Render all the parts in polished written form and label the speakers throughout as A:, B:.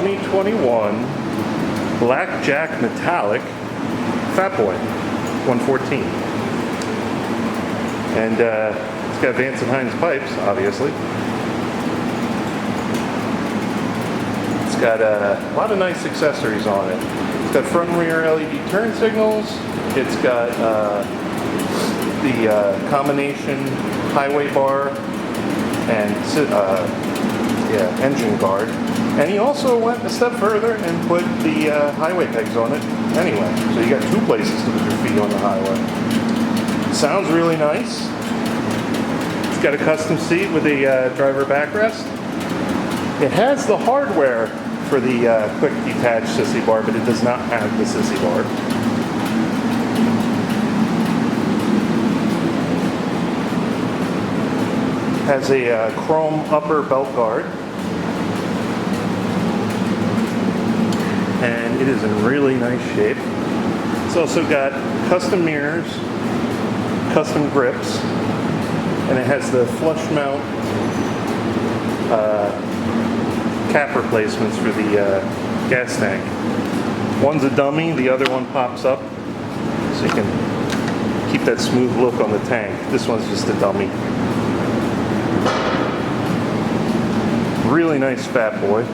A: 2021 Blackjack Metallic Fat Boy 114. And it's got Vance and Hines pipes, obviously. It's got a lot of nice accessories on it. It's got front and rear LED turn signals. It's got the combination highway bar and engine guard. And he also went a step further and put the highway pegs on it anyway. So you got two places to put your feet on the highway. Sounds really nice. It's got a custom seat with a driver backrest. It has the hardware for the quick detach sissy bar, but it does not have the sissy bar. Has a chrome upper belt guard. And it is in really nice shape. It's also got custom mirrors, custom grips, and it has the flush mount cap replacements for the gas tank. One's a dummy, the other one pops up, so you can keep that smooth look on the tank. This one's just a dummy. Really nice Fat Boy.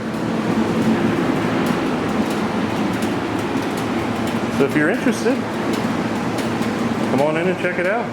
A: So if you're interested, come on in and check it out.